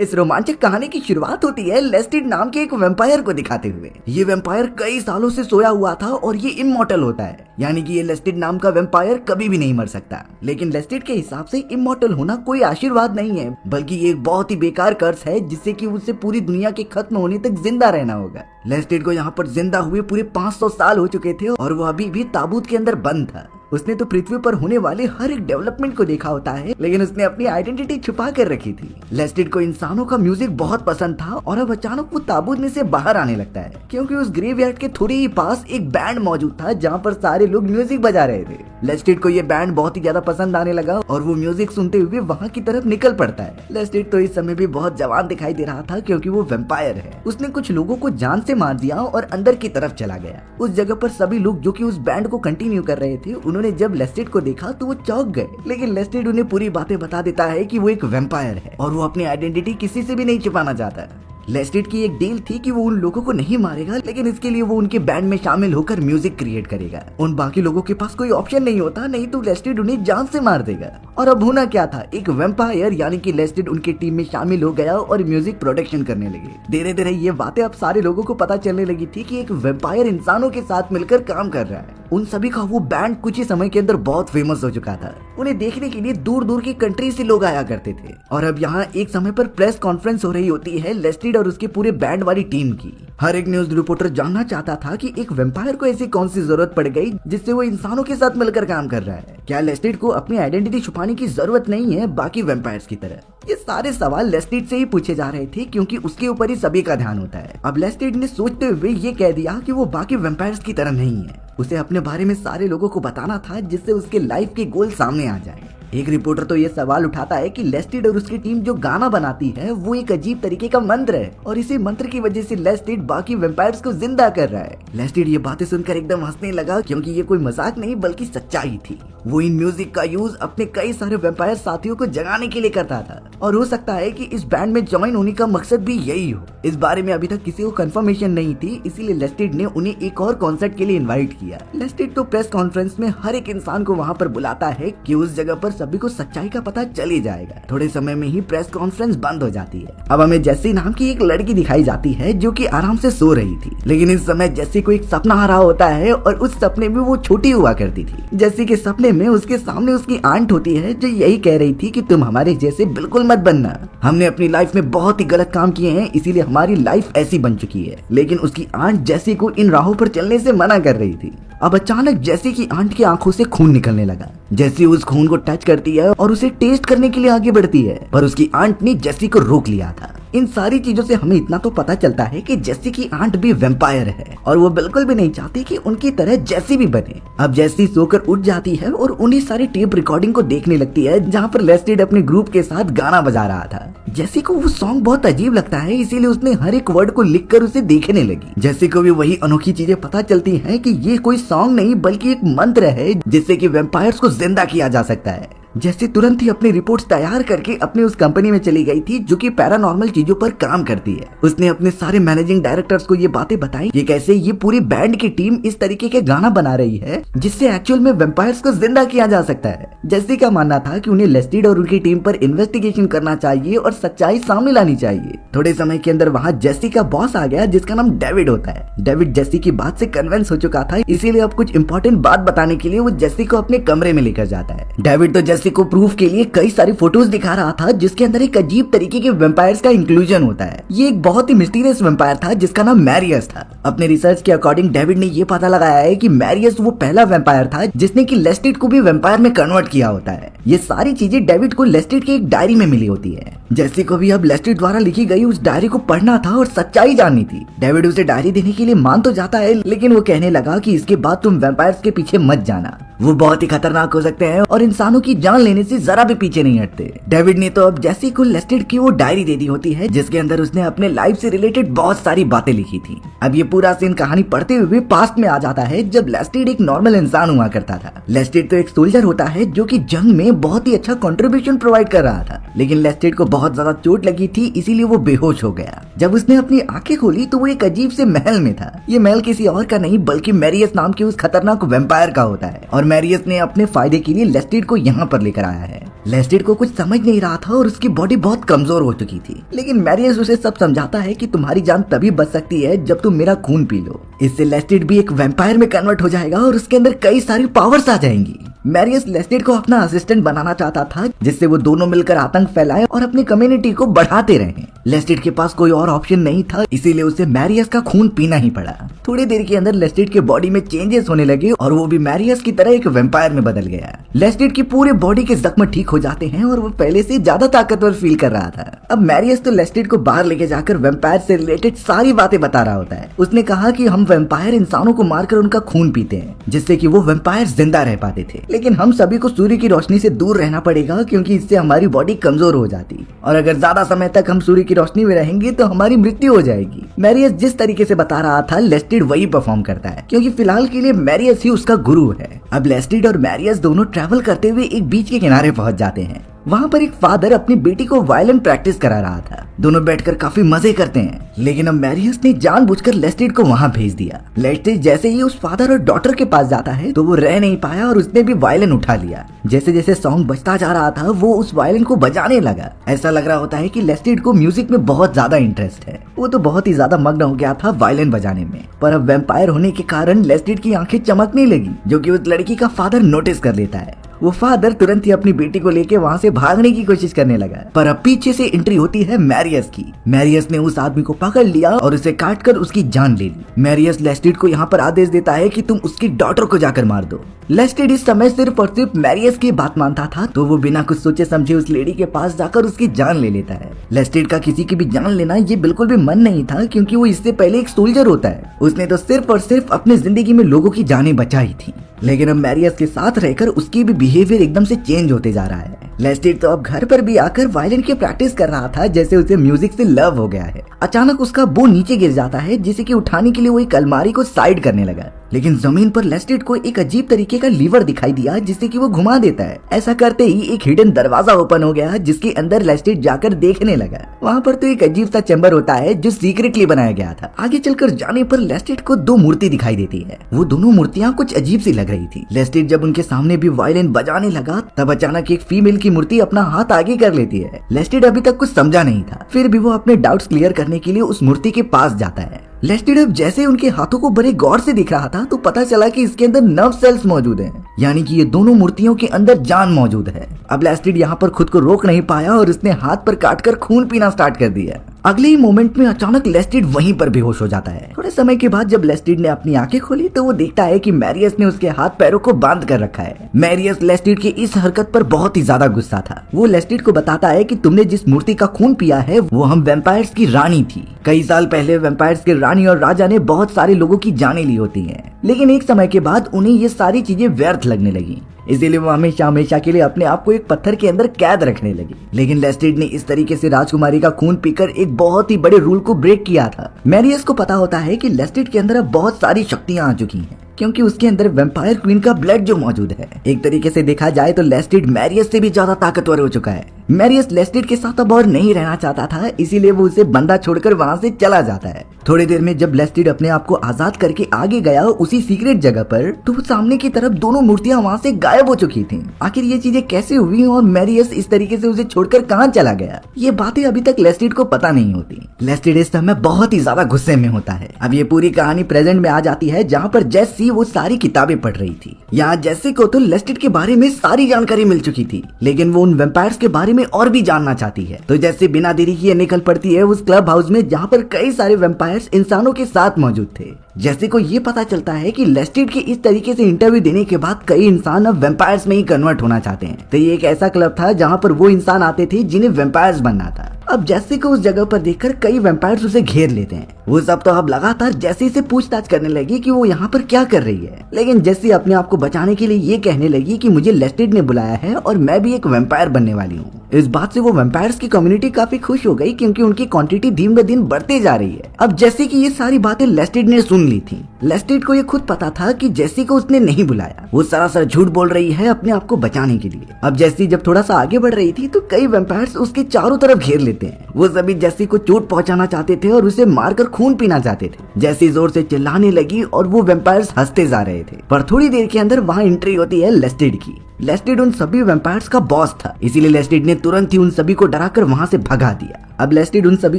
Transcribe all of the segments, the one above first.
इस रोमांचक कहानी की शुरुआत होती है लेस्टिड नाम के एक वैम्पायर को दिखाते हुए। ये वैम्पायर कई सालों से सोया हुआ था और ये इमॉर्टल होता है, यानी कि ये लेस्टिड नाम का वैम्पायर कभी भी नहीं मर सकता। लेकिन लेस्टिड के हिसाब से इमॉर्टल होना कोई आशीर्वाद नहीं है, बल्कि ये एक बहुत ही बेकार कर्स है जिससे कि उसे पूरी दुनिया के खत्म होने तक जिंदा रहना होगा। लेस्टिड को यहाँ पर जिंदा हुए पूरे 500 साल हो चुके थे और वो अभी भी ताबूत के अंदर बंद था। उसने तो पृथ्वी पर होने वाले हर एक डेवलपमेंट को देखा होता है, लेकिन उसने अपनी आइडेंटिटी छुपा कर रखी थी। लेस्टिड को इंसानों का म्यूजिक बहुत पसंद था और अब अचानक वो ताबूत में से बाहर आने लगता है, क्योंकि उस ग्रेवयार्ड के थोड़े ही पास एक बैंड मौजूद था जहाँ पर सारे लोग म्यूजिक बजा रहे थे। लेस्टिड को ये बैंड बहुत ही ज्यादा पसंद आने लगा और वो म्यूजिक सुनते हुए वहाँ की तरफ निकल पड़ता है। लेस्टिड तो इस समय भी बहुत जवान दिखाई दे रहा था, क्योंकि वो वैम्पायर है। उसने कुछ लोगों को जान से मार दिया और अंदर की तरफ चला गया। उस जगह पर सभी लोग जो कि उस बैंड को कंटिन्यू कर रहे थे, उन्होंने जब लेस्टिड को देखा तो वो चौंक गए। लेकिन लेस्टिड उन्हें पूरी बातें बता देता है कि वो एक वैम्पायर है और वो अपनी आइडेंटिटी किसी से भी नहीं छिपाना चाहता। लेस्टिड की एक डील थी कि वो उन लोगों को नहीं मारेगा, लेकिन इसके लिए वो उनके बैंड में शामिल होकर म्यूजिक क्रिएट करेगा। उन बाकी लोगों के पास कोई ऑप्शन नहीं होता, नहीं तो लेस्टिड उन्हें जान से मार देगा। और अब होना क्या था, एक वैम्पायर यानी कि लेस्टिड उनकी टीम में शामिल हो गया और म्यूजिक प्रोडक्शन करने लगे। धीरे धीरे ये बातें अब सारे लोगों को पता चलने लगी थी कि एक वैम्पायर इंसानों के साथ मिलकर काम कर रहा है। उन सभी का वो बैंड कुछ ही समय के अंदर बहुत फेमस हो चुका था। उन्हें देखने के लिए दूर दूर की कंट्री से लोग आया करते थे। और अब यहाँ एक समय पर प्रेस कॉन्फ्रेंस हो रही होती है लेस्टिड और उसके पूरे बैंड वाली टीम की। हर एक न्यूज रिपोर्टर जानना चाहता था कि एक वैम्पायर को ऐसी कौन सी जरूरत पड़ गई जिससे वो इंसानों के साथ मिलकर काम कर रहा है। क्या लेस्टिड को अपनी आइडेंटिटी छुपाने की जरूरत नहीं है बाकी वैम्पायर्स की तरह? ये सारे सवाल लेस्टिड से ही पूछे जा रहे थे, क्योंकि उसके ऊपर ही सभी का ध्यान होता है। अब लेस्टिड ने सोचते हुए ये कह दिया कि वो बाकी वैम्पायर्स की तरह नहीं है। उसे अपने बारे में सारे लोगों को बताना था, जिससे उसके लाइफ के गोल सामने आ जाए। एक रिपोर्टर तो ये सवाल उठाता है कि लेस्टिड और उसकी टीम जो गाना बनाती है वो एक अजीब तरीके का मंत्र है और इसी मंत्र की वजह से लेस्टिड बाकी वैम्पायर्स को जिंदा कर रहा है। लेस्टिड ये बातें सुनकर एकदम हंसने लगा, क्योंकि ये कोई मजाक नहीं बल्कि सच्चाई थी। वो इन म्यूजिक का यूज अपने कई सारे वैम्पायर साथियों को जगाने के लिए करता था और हो सकता है कि इस बैंड में ज्वाइन होने का मकसद भी यही हो। इस बारे में अभी तक किसी को कंफर्मेशन नहीं थी, इसीलिए लेस्टिड ने उन्हें एक और कॉन्सर्ट के लिए इन्वाइट किया। लेस्टिड तो प्रेस कॉन्फ्रेंस में हर एक इंसान को वहाँ पर बुलाता है कि उस जगह पर सभी को सच्चाई का पता चल ही जाएगा। थोड़े समय में ही प्रेस कॉन्फ्रेंस बंद हो जाती है। अब हमें जेसी नाम की एक लड़की दिखाई जाती है जो कि आराम से सो रही थी, लेकिन इस समय जेसी को एक सपना आ रहा होता है और उस सपने में वो छोटी हुआ करती थी। जेसी के सपने में उसके सामने उसकी आंट होती है जो यही कह रही थी कि तुम हमारे जैसे बिल्कुल मत बनना। हमने अपनी लाइफ में बहुत ही गलत काम किए हैं, इसीलिए हमारी लाइफ ऐसी बन चुकी है। लेकिन उसकी आंट जेसी को इन राहों पर चलने से मना कर रही थी। अब अचानक जेसी की आंट की आंखों से खून निकलने लगा। जेसी उस खून को टच करती है और उसे टेस्ट करने के लिए आगे बढ़ती है, पर उसकी आंट ने जेसी को रोक लिया था। इन सारी चीजों से हमें इतना तो पता चलता है कि जेसी की आंट भी वैम्पायर है और वो बिल्कुल भी नहीं चाहती कि उनकी तरह जेसी भी बने। अब जेसी सोकर उठ जाती है और उन्हीं सारी टेप रिकॉर्डिंग को देखने लगती है जहाँ पर लेस्टिड अपने ग्रुप के साथ गाना बजा रहा था। जेसी को वो सॉन्ग बहुत अजीब लगता है, इसीलिए उसने हर एक वर्ड को लिखकर उसे देखने लगी। जेसी को भी वही अनोखी चीजें पता चलती हैं कि ये कोई सॉन्ग नहीं बल्कि एक मंत्र है जिससे कि वैम्पायर्स को जिंदा किया जा सकता है। जैसे तुरंत ही अपनी रिपोर्ट्स तैयार करके अपने उस कंपनी में चली गई थी जो कि पैरानॉर्मल चीजों पर काम करती है। उसने अपने सारे मैनेजिंग डायरेक्टर्स को ये बातें बताई कि कैसे ये पूरी बैंड की टीम इस तरीके के गाना बना रही है जिससे एक्चुअल में वैम्पायर्स को जिंदा किया जा सकता है। जेसी का मानना था कि उन्हें लेस्टिड और उनकी टीम पर इन्वेस्टिगेशन करना चाहिए और सच्चाई सामने लानी चाहिए। थोड़े समय के अंदर वहाँ जेसी का बॉस आ गया जिसका नाम डेविड होता है। डेविड जेसी की बात से कन्विंस हो चुका था, इसीलिए अब कुछ इंपॉर्टेंट बात बताने के लिए वो जेसी को अपने कमरे में लेकर जाता है। डेविड तो जेसी को प्रूफ के लिए कई सारी फोटोज दिखा रहा था जिसके अंदर एक अजीब तरीके के वैम्पायर्स का इंक्लूजन होता है। ये एक बहुत ही मिस्टीरियस वैम्पायर था जिसका नाम मैरियस था। अपने रिसर्च के अकॉर्डिंग डेविड ने ये पता लगाया है कि मैरियस वो पहला वैम्पायर था जिसने कि लेस्टिड को भी वैम्पायर में कन्वर्ट किया होता है। ये सारी चीजें डेविड को लेस्टिड की एक डायरी में मिली होती है। जेसी को भी अब लेस्टिड द्वारा लिखी गई उस डायरी को पढ़ना था और सच्चाई जाननी थी। डेविड उसे डायरी देने के लिए मान तो जाता है, लेकिन वो कहने लगा कि इसके बाद तुम वैम्पायर्स के पीछे मत जाना, वो बहुत ही खतरनाक हो सकते हैं और इंसानों की जान लेने से जरा भी पीछे नहीं हटते। डेविड ने तो अब जेसी को लेस्टिड की वो डायरी दे दी होती है जिसके अंदर उसने अपने लाइफ से रिलेटेड बहुत सारी बातें लिखी थी। अब ये पूरा सीन कहानी पढ़ते हुए पास्ट में आ जाता है जब लेस्टिड एक नॉर्मल इंसान हुआ करता था। लेस्टिड तो एक सोल्जर होता है जो कि जंग में बहुत ही अच्छा कंट्रीब्यूशन प्रोवाइड कर रहा था, लेकिन लेस्टिड को बहुत ज्यादा चोट लगी थी, इसीलिए वो बेहोश हो गया। जब उसने अपनी आंखें खोली तो वो एक अजीब से महल में था। ये महल किसी और का नहीं बल्कि मैरियस नाम के उस खतरनाक वेम्पायर का होता है और मैरियस ने अपने फायदे के लिए लेस्टिड को यहाँ पर लेकर आया है। लेस्टिड को कुछ समझ नहीं रहा था और उसकी बॉडी बहुत कमजोर हो चुकी थी, लेकिन मैरियस उसे सब समझाता है कि तुम्हारी जान तभी बच सकती है जब तुम मेरा खून पी लो। इससे लेस्टिड भी एक वैम्पायर में कन्वर्ट हो जाएगा और उसके अंदर कई सारी पावर्स आ जाएंगी। मैरियस लेस्टिड को अपना असिस्टेंट बनाना चाहता था जिससे वो दोनों मिलकर आतंक फैलाएं और अपनी कम्युनिटी को बढ़ाते रहें। लेस्टिड के पास कोई और ऑप्शन नहीं था, इसीलिए उसे मैरियस का खून पीना ही पड़ा। थोड़ी देर के अंदर लेस्टिड के बॉडी में चेंजेस होने लगे और वो भी मैरियस की तरह एक वैम्पायर में बदल गया। लेस्टिड की पूरे बॉडी के जख्म ठीक हो जाते हैं और वो पहले से ज्यादा ताकतवर फील कर रहा था। अब मैरियस तो लेस्टिड को बाहर लेके जाकर वैम्पायर से रिलेटेड सारी बातें बता रहा होता है। उसने कहा कि हम वैम्पायर इंसानों को मारकर उनका खून पीते हैं जिससे कि वो वैम्पायर जिंदा रह पाते थे, लेकिन हम सभी को सूर्य की रोशनी से दूर रहना पड़ेगा क्योंकि इससे हमारी बॉडी कमजोर हो जाती और अगर ज्यादा समय तक हम सूर्य की रोशनी में रहेंगे तो हमारी मृत्यु हो जाएगी। मैरियस जिस तरीके से बता रहा था लेस्टिड वही परफॉर्म करता है क्योंकि फिलहाल के लिए मैरियस ही उसका गुरु है। अब लेस्टिड और मैरियस दोनों ट्रैवल करते हुए एक बीच के किनारे पहुंच जाते हैं। वहाँ पर एक फादर अपनी बेटी को वायलिन प्रैक्टिस करा रहा था। दोनों बैठकर काफी मजे करते हैं, लेकिन अब मैरियस ने जानबूझकर लेस्टिड को वहाँ भेज दिया। लेस्टिड जैसे ही उस फादर और डॉटर के पास जाता है तो वो रह नहीं पाया और उसने भी वायलिन उठा लिया। जैसे जैसे सॉन्ग बजता जा रहा था वो उस वायलिन को बजाने लगा। ऐसा लग रहा होता है कि लेस्टिड को म्यूजिक में बहुत ज्यादा इंटरेस्ट है। वो तो बहुत ही ज्यादा मग्न हो गया था वायलिन बजाने में, पर अब वैम्पायर होने के कारण लेस्टिड की आंखें चमकने लगी, जो कि उस लड़की का फादर नोटिस कर लेता है। वो फादर तुरंत ही अपनी बेटी को लेके वहाँ से भागने की कोशिश करने लगा, पर अब पीछे से एंट्री होती है मैरियस की। मैरियस ने उस आदमी को पकड़ लिया और उसे काटकर उसकी जान ले ली। मैरियस लेस्टिड को यहाँ पर आदेश देता है कि तुम उसकी डॉटर को जाकर मार दो। लेस्टिड इस समय सिर्फ और सिर्फ मैरियस की बात मानता था, तो वो बिना कुछ सोचे समझे उस लेडी के पास जाकर उसकी जान ले लेता है। लेस्टिड का किसी की भी जान लेना ये बिल्कुल भी मन नहीं था क्योंकि वो इससे पहले एक सोल्जर होता है। उसने तो सिर्फ और सिर्फ अपनी जिंदगी में लोगों की जानें बचाई थी, लेकिन अब मैरियस के साथ रहकर उसकी भी बिहेवियर एकदम से चेंज होते जा रहा है। लेस्टिड तो अब घर पर भी आकर वायलिन की प्रैक्टिस कर रहा था जैसे उसे म्यूजिक से लव हो गया है। अचानक उसका बो नीचे गिर जाता है जिसे कि उठाने के लिए वो एक अलमारी को साइड करने लगा, लेकिन जमीन पर लेस्टिड को एक अजीब तरीके का लीवर दिखाई दिया जिससे कि वो घुमा देता है। ऐसा करते ही एक हिडन दरवाजा ओपन हो गया जिसके अंदर लेस्टिड जाकर देखने लगा। वहाँ पर तो एक अजीब सा चैम्बर होता है जो सीक्रेटली बनाया गया था। आगे चलकर जाने पर लेस्टिड को दो मूर्ति दिखाई देती है। वो दोनों मूर्तियाँ कुछ अजीब सी लग रही थी। लेस्टिड जब उनके सामने भी वायलिन बजाने लगा तब अचानक एक फीमेल की मूर्ति अपना हाथ आगे कर लेती है। लेस्टिड अभी तक कुछ समझा नहीं था, फिर भी वो अपने डाउट्स क्लियर करने के लिए उस मूर्ति के पास जाता है। लेस्टिड अब जैसे उनके हाथों को बड़े गौर से दिख रहा था तो पता चला कि इसके अंदर नर्व सेल्स मौजूद हैं, यानी कि ये दोनों मूर्तियों के अंदर जान मौजूद है। अब लेस्टिड यहाँ पर खुद को रोक नहीं पाया और उसने हाथ पर काटकर खून पीना स्टार्ट कर दिया। अगले ही मोमेंट में अचानक लेस्टिड वहीं पर बेहोश हो जाता है। थोड़े समय के बाद जब लेस्टिड ने अपनी आंखें खोली तो वो देखता है कि मैरियस ने उसके हाथ पैरों को बांध कर रखा है। मैरियस लेस्टिड की इस हरकत पर बहुत ही ज्यादा गुस्सा था। वो लेस्टिड को बताता है कि तुमने जिस मूर्ति का खून पिया है वो हम वैम्पायर्स की रानी थी। कई साल पहले वैम्पायर्स के रानी और राजा ने बहुत सारे लोगों की जानें ली होती हैं, लेकिन एक समय के बाद उन्हें ये सारी चीजें व्यर्थ लगने लगी, इसीलिए वो हमेशा हमेशा के लिए अपने आप को एक पत्थर के अंदर कैद रखने लगी। लेकिन लेस्टिड ने इस तरीके से राजकुमारी का खून पीकर एक बहुत ही बड़े रूल को ब्रेक किया था। मैरियस को पता होता है कि लेस्टिड के अंदर अब बहुत सारी शक्तियां आ चुकी हैं क्योंकि उसके अंदर वैम्पायर क्वीन का ब्लड जो मौजूद है। एक तरीके से देखा जाए तो लेस्टिड मैरियस से भी ज्यादा ताकतवर हो चुका है। मैरियस लेस्टिड के साथ अब और नहीं रहना चाहता था, इसीलिए वो उसे बंदा छोड़कर वहाँ से चला जाता है। थोड़ी देर में जब लेस्टिड अपने आप को आजाद करके आगे गया उसी सीक्रेट जगह पर, तो सामने की तरफ दोनों मूर्तियां वहाँ से गायब हो चुकी थी। आखिर ये चीजें कैसे हुई और मैरियस इस तरीके से उसे छोड़कर कहाँ चला गया, ये बातें अभी तक लेस्टिड को पता नहीं होती। लेस्टिड इस समय बहुत ही ज्यादा गुस्से में होता है। अब ये पूरी कहानी प्रेजेंट में आ जाती है जहाँ पर जेसी वो सारी किताबें पढ़ रही थी। यहाँ जेसी को तो लेस्टिड के बारे में सारी जानकारी मिल चुकी थी, लेकिन वो उन वैम्पायर्स के बारे में और भी जानना चाहती है। तो जैसे बिना देरी किए निकल पड़ती है उस क्लब हाउस में जहाँ पर कई सारे वैम्पायर्स इंसानों के साथ मौजूद थे। जैसे को ये पता चलता है कि लेस्टिड के इस तरीके से इंटरव्यू देने के बाद कई इंसान अब वैम्पायर्स में ही कन्वर्ट होना चाहते हैं। तो ये एक ऐसा क्लब था जहाँ पर वो इंसान आते थे जिन्हें वैम्पायर्स बनना था। अब जैसे को उस जगह पर देखकर कई वैम्पायर्स उसे घेर लेते हैं। वो सब तो अब लगातार जैसी से पूछताछ करने लगी कि वो यहाँ पर क्या कर रही है, लेकिन जैसी अपने आप को बचाने के लिए ये कहने लगी कि मुझे लेस्टिड ने बुलाया है और मैं भी एक वैम्पायर बनने वाली हूँ। इस बात से वो वैम्पायर्स की कम्युनिटी काफी खुश हो गई क्योंकि उनकी क्वांटिटी दिन ब दिन बढ़ते जा रही है। अब जैसे कि ये सारी बातें लेस्टिड ने सुन वार्निंग ली थी। लेस्टिड को ये खुद पता था कि जेसी को उसने नहीं बुलाया, वो सरासर झूठ बोल रही है अपने आप को बचाने के लिए। अब जेसी जब थोड़ा सा आगे बढ़ रही थी तो कई वैम्पायर्स उसके चारों तरफ घेर लेते हैं। वो सभी जेसी को चोट पहुंचाना चाहते थे और उसे मारकर खून पीना चाहते थे। जेसी जोर से चिल्लाने लगी और वो वैम्पायर्स हंसते जा रहे थे। पर थोड़ी देर के अंदर वहाँ एंट्री होती है लेस्टिड की। लेस्टिड उन सभी वैम्पायर्स का बॉस था, इसीलिए लेस्टिड ने तुरंत ही उन सभी को डराकर वहाँ से भगा दिया। अब लेस्टिड उन सभी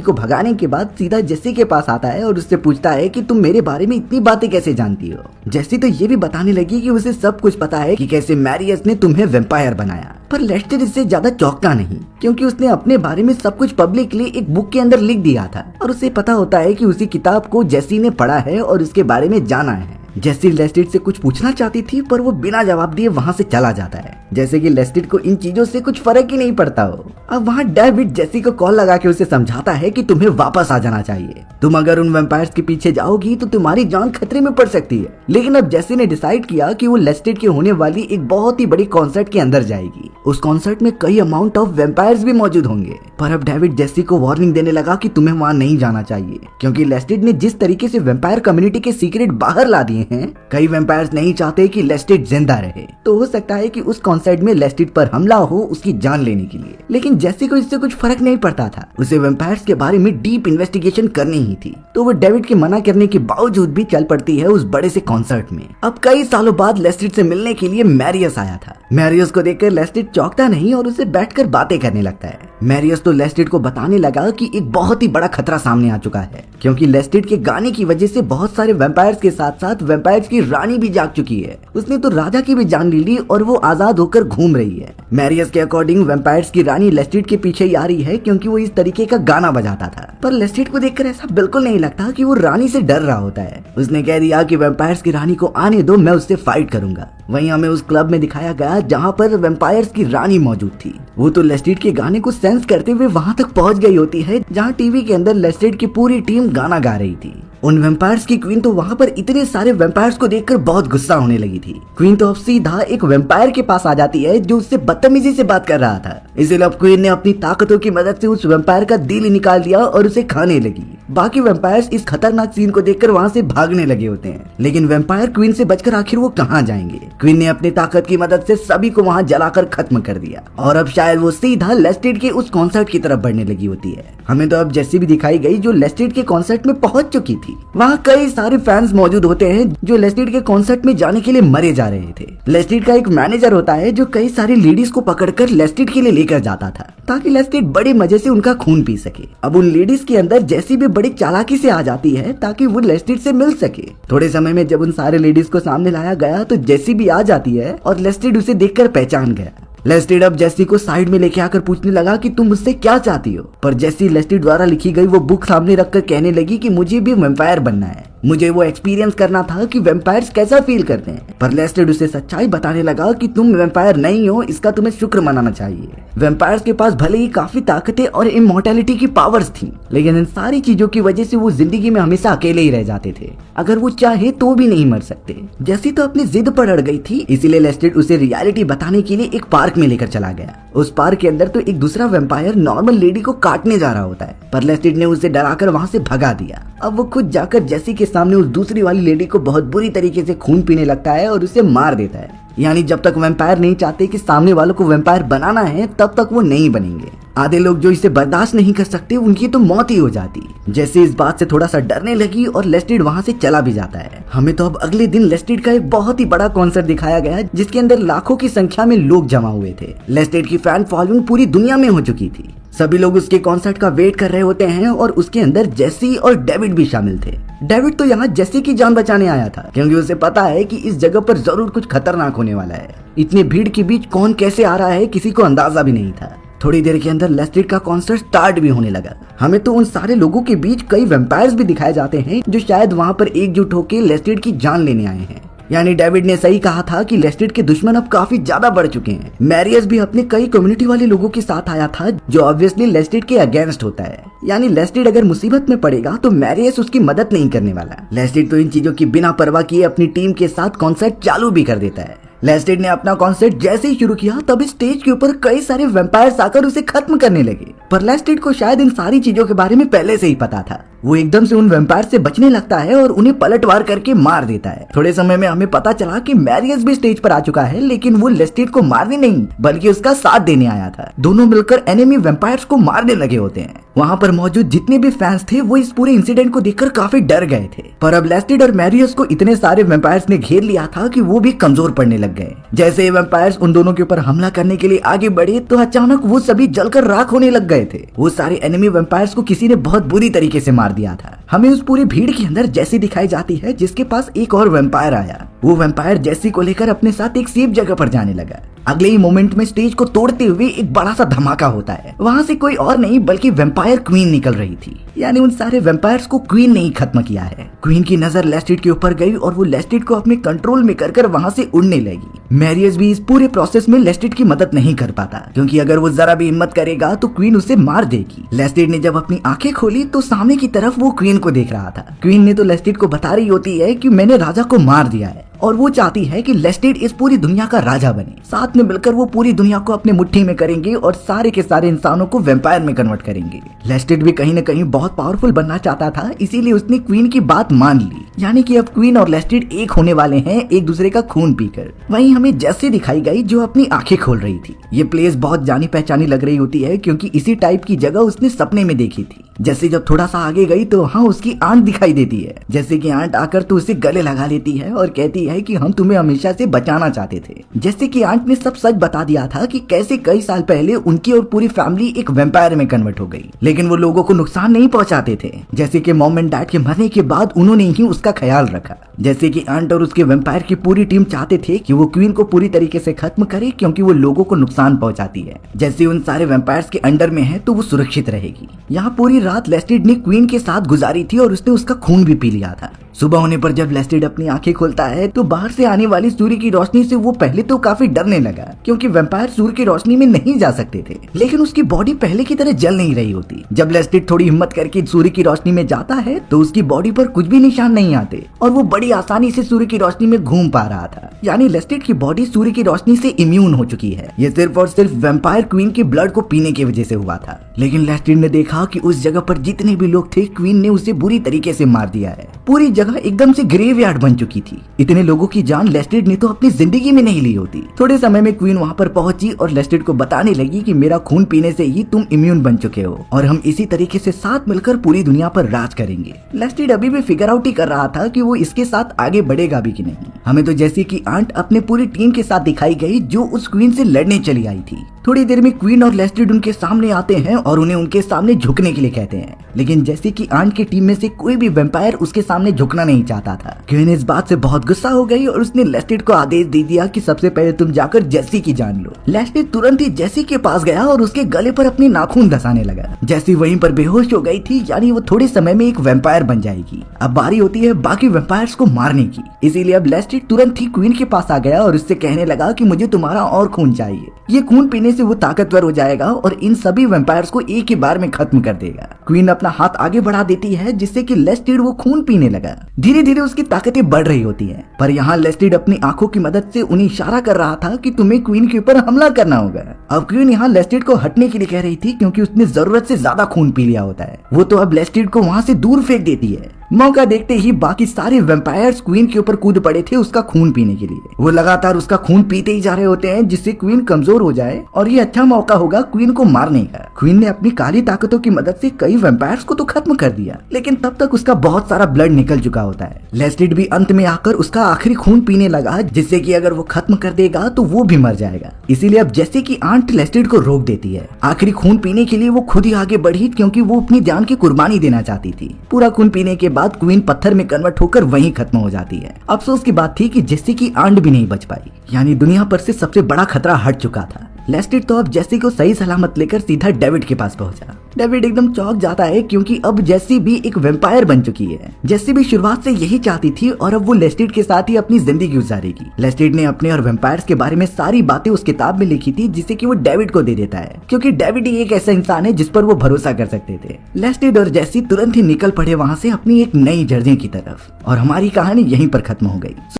को भगाने के बाद सीधा जेसी के पास आता है और उससे पूछता है कि तुम मेरे बारे में इतनी बातें कैसे जानती हो। जेसी तो ये भी बताने लगी कि उसे सब कुछ पता है कि कैसे मैरियस ने तुम्हें वैम्पायर बनाया। पर लेस्टिड इससे ज्यादा चौंका नहीं, क्योंकि उसने अपने बारे में सब कुछ पब्लिकली एक बुक के अंदर लिख दिया था और उसे पता होता है कि उसी किताब को जेसी ने पढ़ा है और उसके बारे में जाना है। जेसी लेस्टिड से कुछ पूछना चाहती थी पर वो बिना जवाब दिए वहाँ से चला जाता है, जैसे कि लेस्टिड को इन चीजों से कुछ फर्क ही नहीं पड़ता हो। अब वहाँ डेविड जेसी को कॉल लगा के उसे समझाता है कि तुम्हें वापस आ जाना चाहिए। तुम अगर उन वैम्पायर्स के पीछे जाओगी तो तुम्हारी जान खतरे में पड़ सकती है। लेकिन अब जेसी ने डिसाइड किया कि वो लेस्टिड के होने वाली एक बहुत ही बड़ी कॉन्सर्ट के अंदर जाएगी। उस कॉन्सर्ट में कई अमाउंट ऑफ वैम्पायर्स भी मौजूद होंगे। पर अब डेविड जेसी को वार्निंग देने लगा कि तुम्हें वहाँ नहीं जाना चाहिए, क्योंकि लेस्टिड ने जिस तरीके से वैम्पायर कम्युनिटी के सीक्रेट बाहर ला दिए हैं, कई वैम्पायर्स नहीं चाहते कि लेस्टिड जिंदा रहे। तो हो सकता है कि उस कॉन्सर्ट में लेस्टिड पर हमला हो उसकी जान लेने के लिए। लेकिन जेसी को इससे कुछ फर्क नहीं पड़ता था, उसे वैम्पायर्स के बारे में डीप इन्वेस्टिगेशन करनी ही थी। तो वो डेविड के मना करने के बावजूद भी चल पड़ती है उस बड़े से कॉन्सर्ट में। अब कई सालों बाद लेस्टिड से मिलने के लिए मैरियस आया था। मैरियस को देखकर लेस्टिड चौंकता नहीं और उसे बैठकर बातें करने लगता है। मैरियस तो लेस्टिड को बताने लगा कि एक बहुत ही बड़ा खतरा सामने आ चुका है, क्योंकि लेस्टिड के गाने की वजह से बहुत सारे वैम्पायर्स के साथ साथ वैम्पायर्स की रानी भी जाग चुकी है। उसने तो राजा की भी जान ले ली और वो आजाद होकर घूम रही है। मैरियस के अकॉर्डिंग वैम्पायर्स की रानी लेस्टिड के पीछे ही आ रही है, क्योंकि वो इस तरीके का गाना बजाता था। पर लेस्टिड को देखकर ऐसा बिल्कुल नहीं लगता कि वो रानी से डर रहा होता है। उसने कह दिया कि वैम्पायर्स की रानी को आने दो, मैं उससे फाइट करूंगा। वहीं हमें उस क्लब में दिखाया गया जहाँ पर वैम्पायर्स की रानी मौजूद थी। वो तो लेस्टिड के गाने को सेंस करते हुए वहाँ तक पहुँच गई होती है जहाँ टीवी के अंदर लेस्टिड की पूरी टीम गाना गा रही थी। उन वैम्पायर्स की क्वीन तो वहाँ पर इतने सारे वैम्पायर्स को देखकर बहुत गुस्सा होने लगी थी। क्वीन तो अब सीधा एक वैम्पायर के पास आ जाती है जो उससे बदतमीजी से बात कर रहा था। इसीलिए अब क्वीन ने अपनी ताकतों की मदद से उस वैम्पायर का दिल निकाल दिया और उसे खाने लगी। बाकी वैम्पायर्स इस खतरनाक सीन को देखकर वहाँ से भागने लगे होते हैं, लेकिन वैम्पायर क्वीन से बचकर आखिर वो कहाँ जाएंगे। क्वीन ने अपनी ताकत की मदद से सभी को वहाँ जलाकर खत्म कर दिया और अब शायद वो सीधा लेस्टिड के उस कॉन्सर्ट की तरफ बढ़ने लगी होती है। हमें तो अब जेसी भी दिखाई गई जो लेस्टिड के कॉन्सर्ट में पहुंच चुकी थी। वहाँ कई सारे फैंस मौजूद होते हैं जो लेस्टिड के कॉन्सर्ट में जाने के लिए मरे जा रहे थे। लेस्टिड का एक मैनेजर होता है जो कई सारी लेडीज को पकड़कर लेस्टिड के लिए लेकर जाता था ताकि लेस्टिड बड़े मजे से उनका खून पी सके। अब उन लेडीज के अंदर जेसी भी बड़ी चालाकी से आ जाती है ताकि वो लेस्टिड से मिल सके। थोड़े समय में जब उन सारे लेडीज को सामने लाया गया तो जेसी भी आ जाती है और लेस्टिड उसे देखकर पहचान गया। लेस्टिड अब जेसी को साइड में लेके आकर पूछने लगा कि तुम मुझसे क्या चाहती हो। पर जेसी लेस्टिड द्वारा लिखी गई वो बुक सामने रखकर कहने लगी कि मुझे भी वैम्पायर बनना है, मुझे वो एक्सपीरियंस करना था कि वैम्पायर्स कैसा फील करते हैं। पर लेस्टिड उसे सच्चाई बताने लगा कि तुम वैम्पायर नहीं हो, इसका तुम्हें शुक्र मनाना चाहिए। वैम्पायर्स के पास भले ही काफी ताकतें और इमॉर्टैलिटी की पावर्स थी, लेकिन इन सारी चीजों की वजह से वो जिंदगी में हमेशा अकेले ही रह जाते थे। अगर वो चाहे तो भी नहीं मर सकते। जेसी तो अपनी जिद पर अड़ गई थी, इसीलिए लेस्टिड उसे रियलिटी बताने के लिए एक पार्क में लेकर चला गया। उस पार्क के अंदर तो एक दूसरा वैम्पायर नॉर्मल लेडी को काटने जा रहा होता है, पर लेस्टिड ने उसे डराकर वहाँ से भगा दिया। अब वो खुद जाकर जेसी के सामने उस दूसरी वाली लेडी को बहुत बुरी तरीके से खून पीने लगता है और उसे मार देता है। यानी जब तक वैम्पायर नहीं चाहते कि सामने वालों को वैम्पायर बनाना है तब तक वो नहीं बनेंगे। आधे लोग जो इसे बर्दाश्त नहीं कर सकते उनकी तो मौत ही हो जाती। जैसे इस बात से थोड़ा सा डरने लगी और लेस्टिड वहाँ से चला भी जाता है। हमें तो अब अगले दिन लेस्टिड का एक बहुत ही बड़ा कॉन्सर्ट दिखाया गया जिसके अंदर लाखों की संख्या में लोग जमा हुए थे। लेस्टिड की फैन फॉलोइंग पूरी दुनिया में हो चुकी थी। सभी लोग उसके कॉन्सर्ट का वेट कर रहे होते हैं और उसके अंदर जेसी और डेविड भी शामिल थे। डेविड तो यहाँ जेसी की जान बचाने आया था क्योंकि उसे पता है कि इस जगह पर जरूर कुछ खतरनाक होने वाला है। इतनी भीड़ के बीच कौन कैसे आ रहा है किसी को अंदाजा भी नहीं था। थोड़ी देर के अंदर लेस्टिड का कॉन्सर्ट स्टार्ट भी होने लगा। हमें तो उन सारे लोगों के बीच कई वैम्पायर्स भी दिखाए जाते हैं जो शायद वहाँ पर एकजुट होकर लेस्टिड की जान लेने आए हैं। यानी डेविड ने सही कहा था कि लेस्टिड के दुश्मन अब काफी ज्यादा बढ़ चुके हैं। मैरियस भी अपने कई कम्युनिटी वाले लोगों के साथ आया था जो ऑब्वियसली लेस्टिड के अगेंस्ट होता है। यानी लेस्टिड अगर मुसीबत में पड़ेगा तो मैरियस उसकी मदद नहीं करने वाला। लेस्टिड तो इन चीजों की बिना परवाह किए अपनी टीम के साथ कॉन्सर्ट चालू भी कर देता है। लेस्टिड ने अपना कॉन्सर्ट जैसे ही शुरू किया तब स्टेज के ऊपर कई सारे वैम्पायर्स आकर उसे खत्म करने लगे। पर लेस्टिड को शायद इन सारी चीजों के बारे में पहले से ही पता था। वो एकदम से उन वेम्पायर से बचने लगता है और उन्हें पलटवार करके मार देता है। थोड़े समय में हमें पता चला कि मैरियस भी स्टेज पर आ चुका है, लेकिन वो लेस्टिड को मारने नहीं बल्कि उसका साथ देने आया था। दोनों मिलकर एनिमी वेम्पायर्स को मारने लगे होते हैं। वहाँ पर मौजूद जितने भी फैंस थे वो इस पूरे इंसिडेंट को देखकर काफी डर गए थे, पर अब लेस्टिड और मैरियस को इतने सारे वेम्पायर्स ने घेर लिया था कि वो भी कमजोर पड़ने लग गए। जैसे ये वेम्पायर्स उन दोनों के ऊपर हमला करने के लिए आगे बढ़े तो अचानक वो सभी जलकर राख होने लग गए थे। वो सारे एनिमी वेम्पायर्स को किसी ने बहुत बुरी तरीके से मार दिया था। हमें उस पूरी भीड़ के अंदर जैसी दिखाई जाती है, जिसके पास एक और वेम्पायर आया। वो वेम्पायर जेसी को लेकर अपने साथ एक सेफ जगह पर जाने लगा। अगले ही मोमेंट में स्टेज को तोड़ते हुए एक बड़ा सा धमाका होता है। वहाँ से कोई और नहीं बल्कि वेम्पायर क्वीन निकल रही थी। यानी उन सारे वेम्पायर्स को क्वीन ने ही खत्म किया है। क्वीन की नजर लेस्टिड के ऊपर गई और वो लेस्टिड को अपने कंट्रोल में कर वहाँ से उड़ने लगी। मैरियस भी इस पूरे प्रोसेस में लेस्टिड की मदद नहीं कर पाता, क्योंकि अगर वो जरा भी हिम्मत करेगा तो क्वीन उसे मार देगी। लेस्टिड ने जब अपनी आंखें खोली तो सामने की तरफ वो क्वीन को देख रहा था। क्वीन ने तो लेस्टिड को बता रही होती है कि मैंने राजा को मार दिया है और वो चाहती है कि लेस्टिड इस पूरी दुनिया का राजा बने। साथ में मिलकर वो पूरी दुनिया को अपने मुट्ठी में करेंगे और सारे के सारे इंसानों को वेम्पायर में कन्वर्ट करेंगे। लेस्टिड भी कहीं न कहीं बहुत पावरफुल बनना चाहता था, इसीलिए उसने क्वीन की बात मान ली। यानी कि अब क्वीन और लेस्टिड एक होने वाले हैं, एक दूसरे का खून पीकर। वहीं हमें जेसी दिखाई गई जो अपनी आंखें खोल रही थी। ये प्लेस बहुत जानी पहचानी लग रही होती है, क्योंकि इसी टाइप की जगह उसने सपने में देखी थी। जैसे जब थोड़ा सा आगे गई तो वहाँ उसकी आंट दिखाई देती है। जैसे कि आंट आकर तो उसे गले लगा लेती है और कहती है कि हम तुम्हें हमेशा से बचाना चाहते थे। जैसे कि आंट ने सब सच बता दिया था कि कैसे कई साल पहले उनकी और पूरी फैमिली एक वेम्पायर में कन्वर्ट हो गई, लेकिन वो लोगों को नुकसान नहीं पहुंचाते थे। जैसे कि मॉम एंड डैड के मरने के बाद उन्होंने ही उसका ख्याल रखा। जैसे कि आंट और उसके वेम्पायर की पूरी टीम चाहते थे कि वो क्वीन को पूरी तरीके से खत्म करे, क्योंकि वो लोगों को नुकसान पहुंचाती है। जैसे उन सारे वेम्पायर्स के अंडर में है तो वो सुरक्षित रहेगी। यहाँ पूरी रात लेस्टिड ने क्वीन के साथ गुजारी थी और उसने उसका खून भी पी लिया था। सुबह होने पर जब लेस्टिड अपनी आंखें खोलता है तो बाहर से आने वाली सूर्य की रोशनी से वो पहले तो काफी डरने लगा, क्योंकि वेम्पायर सूर्य की रोशनी में नहीं जा सकते थे। लेकिन उसकी बॉडी पहले की तरह जल नहीं रही होती। जब लेस्टिड थोड़ी हिम्मत करके सूर्य की रोशनी में जाता है तो उसकी बॉडी पर कुछ भी निशान नहीं आते और वो बड़ी आसानी से सूर्य की रोशनी में घूम पा रहा था। यानी लेस्टिड की बॉडी सूर्य की रोशनी से इम्यून हो चुकी है। ये सिर्फ और सिर्फ वेम्पायर क्वीन के ब्लड को पीने की वजह से हुआ था। लेकिन लेस्टिड ने देखा कि उस जगह पर जितने भी लोग थे, क्वीन ने उसे बुरी तरीके से मार दिया है। पूरी जगह एकदम से ग्रेवयार्ड बन चुकी थी। इतने लोगों की जान लेस्टिड ने तो अपनी जिंदगी में नहीं ली होती। थोड़े समय में क्वीन वहाँ पर पहुंची और लेस्टिड को बताने लगी कि मेरा खून पीने से ही तुम इम्यून बन चुके हो और हम इसी तरीके से साथ मिलकर पूरी दुनिया पर राज करेंगे। लेस्टिड अभी भी फिगर आउट ही कर रहा था कि वो इसके साथ आगे बढ़ेगा भी कि नहीं। हमें तो जैसे कि आंट अपने पूरी टीम के साथ दिखाई गई जो उस क्वीन से लड़ने चली आई थी। थोड़ी देर में क्वीन और लेस्टिड उनके सामने आते हैं और उन्हें उनके सामने झुकने के लिए कहते हैं, लेकिन जैसे कि आंट की टीम में से कोई भी वेम्पायर उसके सामने झुकना नहीं चाहता था। क्वीन इस बात से बहुत गुस्सा हो गई और उसने लेस्टिड को आदेश दे दिया कि सबसे पहले तुम जाकर जेसी की जान लो। लेस्टिड तुरंत ही जेसी के पास गया और उसके गले पर अपने नाखून धंसाने लगा। जेसी वहीं पर बेहोश हो गई थी, यानी वो थोड़े समय में एक वेम्पायर बन जाएगी। अब बारी होती है बाकी वेम्पायर्स को मारने की। इसीलिए अब लेस्टिड तुरंत ही क्वीन के पास आ गया और उससे कहने लगा कि मुझे तुम्हारा और खून चाहिए। ये खून पीने से वो ताकतवर हो जाएगा और इन सभी वेम्पायर्स को एक ही बार में खत्म कर देगा। क्वीन अपना हाथ आगे बढ़ा देती है जिससे कि लेस्टिड वो खून पीने लगा। धीरे धीरे उसकी ताकतें बढ़ रही होती हैं, पर यहाँ लेस्टिड अपनी आंखों की मदद से उन्हें इशारा कर रहा था कि तुम्हें क्वीन के ऊपर हमला करना होगा। अब क्वीन यहाँ लेस्टिड को हटने के लिए कह रही थी, क्योंकि उसने जरूरत से ज्यादा खून पी लिया होता है। वो तो अब लेस्टिड को वहाँ से दूर फेंक देती है। मौका देखते ही बाकी सारे वेम्पायर्स क्वीन के ऊपर कूद पड़े थे उसका खून पीने के लिए। वो लगातार उसका खून पीते ही जा रहे होते हैं जिससे क्वीन कमजोर हो जाए और ये अच्छा मौका होगा क्वीन को मारने का। क्वीन ने अपनी काली ताकतों की मदद से कई वेम्पायर्स को तो खत्म कर दिया, लेकिन तब तक उसका बहुत सारा ब्लड निकल चुका होता है। लेस्टिड भी अंत में आकर उसका आखिरी खून पीने लगा, जिससे कि अगर वो खत्म कर देगा तो वो भी मर जाएगा। इसीलिए अब जैसे कि आंट लेस्टिड को रोक देती है। आखिरी खून पीने के लिए वो खुद ही आगे बढ़ी, क्योंकि वो अपनी जान की कुर्बानी देना चाहती थी। पूरा खून पीने के बाद क्वीन पत्थर में कन्वर्ट होकर वहीं खत्म हो जाती है। अफसोस की बात थी कि जैसे कि आंट भी नहीं बच पाई, यानी दुनिया पर से सबसे बड़ा खतरा हट चुका था। लेस्टिड तो अब जेसी को सही सलामत लेकर सीधा डेविड के पास पहुंचा। डेविड एकदम चौंक जाता है, क्योंकि अब जेसी भी एक वेम्पायर बन चुकी है। जेसी भी शुरुआत से यही चाहती थी और अब वो लेस्टिड के साथ ही अपनी जिंदगी गुजारेगी। लेस्टिड ने अपने और वेम्पायर्स के बारे में सारी बातें उस किताब में लिखी थी, जिसे कि वो डेविड को दे देता है, क्योंकि डेविड ही एक ऐसा इंसान है जिस पर वो भरोसा कर सकते थे। लेस्टिड और जेसी तुरंत ही निकल पड़े वहाँ से अपनी एक नई जर्नी की तरफ और हमारी कहानी यहीं पर खत्म हो गई।